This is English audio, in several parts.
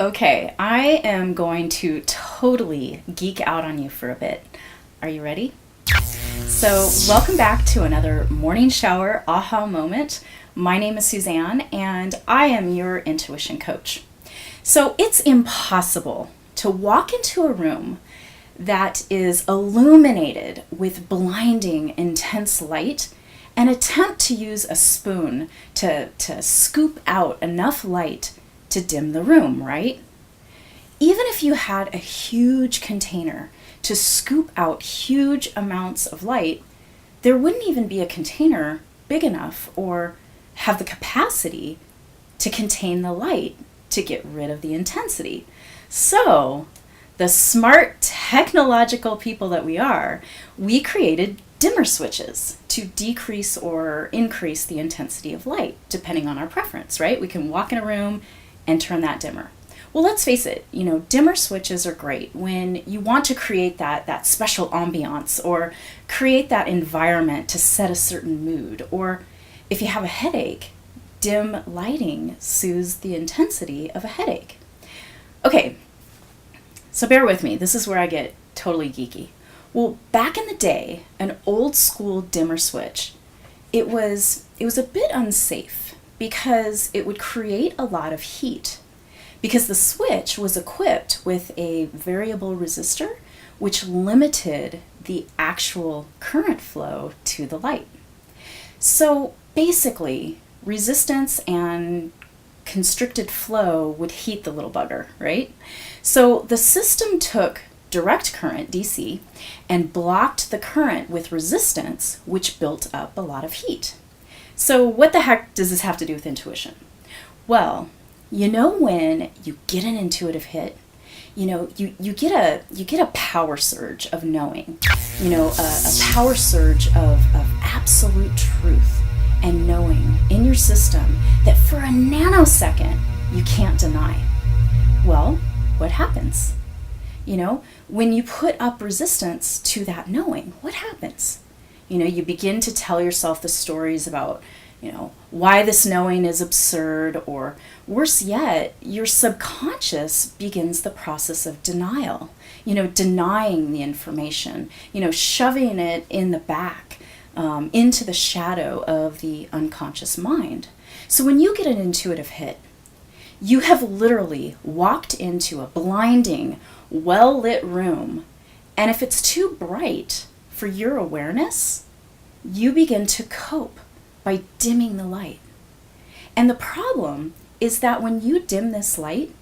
Okay, I am going to totally geek out on you for a bit. Are you ready? So, welcome back to another morning shower aha moment. My name is Suzanne, and I am your intuition coach. So, it's impossible to walk into a room that is illuminated with blinding, intense light and attempt to use a spoon to scoop out enough light to dim the room, right? Even if you had a huge container to scoop out huge amounts of light, there wouldn't even be a container big enough or have the capacity to contain the light to get rid of the intensity. So, the smart technological people that we are, we created dimmer switches to decrease or increase the intensity of light, depending on our preference, right? We can walk in a room and turn that dimmer. Well, let's face it, dimmer switches are great when you want to create that special ambiance or create that environment to set a certain mood. Or if you have a headache, dim lighting soothes the intensity of a headache. Okay, so bear with me. This is where I get totally geeky. Well, back in the day, an old school dimmer switch, it was a bit unsafe because it would create a lot of heat because the switch was equipped with a variable resistor which limited the actual current flow to the light. So basically, resistance and constricted flow would heat the little bugger, right? So the system took direct current, DC, and blocked the current with resistance, which built up a lot of heat. So what the heck does this have to do with intuition? Well, when you get an intuitive hit, you get a power surge of knowing, a power surge of absolute truth and knowing in your system that for a nanosecond you can't deny. Well, what happens? When you put up resistance to that knowing, what happens? You begin to tell yourself the stories about, why this knowing is absurd, or worse yet, your subconscious begins the process of denial, denying the information, shoving it in the back, into the shadow of the unconscious mind. So when you get an intuitive hit, you have literally walked into a blinding, well-lit room, and if it's too bright for your awareness, you begin to cope by dimming the light. And the problem is that when you dim this light,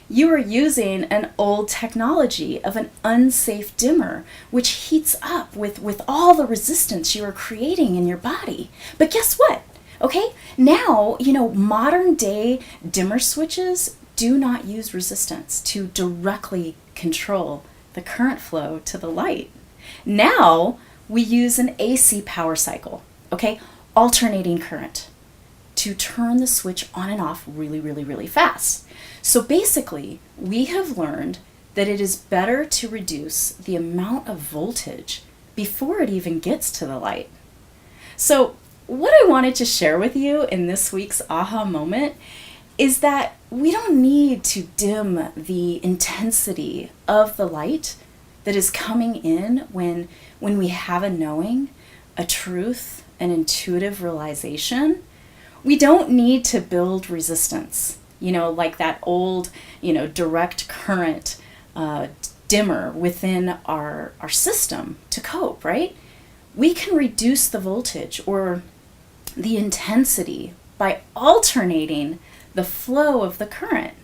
you are using an old technology of an unsafe dimmer, which heats up with all the resistance you are creating in your body. But guess what? Okay, now, modern day dimmer switches do not use resistance to directly control the current flow to the light. Now, we use an AC power cycle, okay, alternating current, to turn the switch on and off really, really, really fast. So basically, we have learned that it is better to reduce the amount of voltage before it even gets to the light. So what I wanted to share with you in this week's aha moment is that we don't need to dim the intensity of the light that is coming in when we have a knowing, a truth, an intuitive realization. We don't need to build resistance, like that old, direct current dimmer within our system to cope, right? We can reduce the voltage or the intensity by alternating the flow of the current.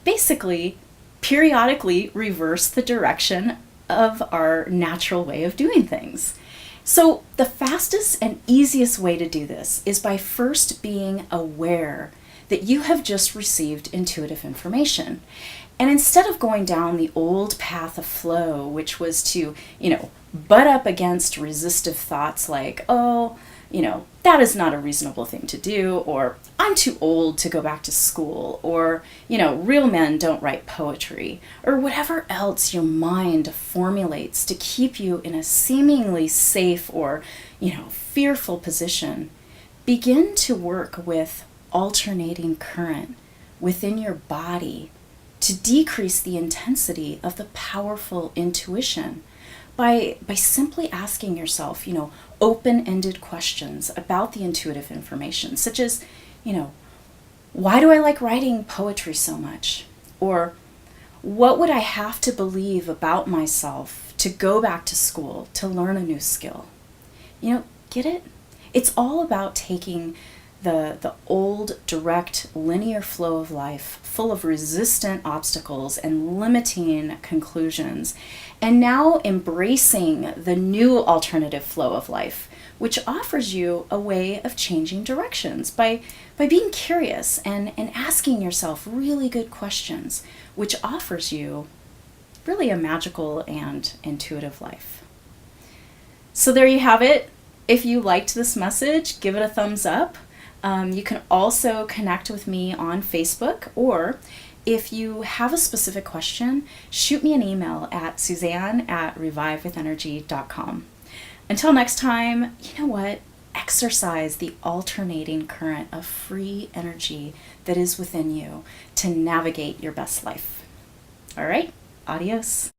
Basically, periodically reverse the direction of our natural way of doing things. So the fastest and easiest way to do this is by first being aware that you have just received intuitive information. And instead of going down the old path of flow, which was to, butt up against resistive thoughts like, oh, that is not a reasonable thing to do, or I'm too old to go back to school, or, real men don't write poetry, or whatever else your mind formulates to keep you in a seemingly safe or, fearful position, begin to work with alternating current within your body to decrease the intensity of the powerful intuition by simply asking yourself, open-ended questions about the intuitive information, such as, why do I like writing poetry so much? Or what would I have to believe about myself to go back to school to learn a new skill? Get it? It's all about taking the old, direct, linear flow of life, full of resistant obstacles and limiting conclusions, and now embracing the new alternative flow of life, which offers you a way of changing directions by being curious and asking yourself really good questions, which offers you really a magical and intuitive life. So there you have it. If you liked this message, give it a thumbs up. You can also connect with me on Facebook, or if you have a specific question, shoot me an email at suzanne@revivewithtenergy.com. Until next time, exercise the alternating current of free energy that is within you to navigate your best life. All right, adios.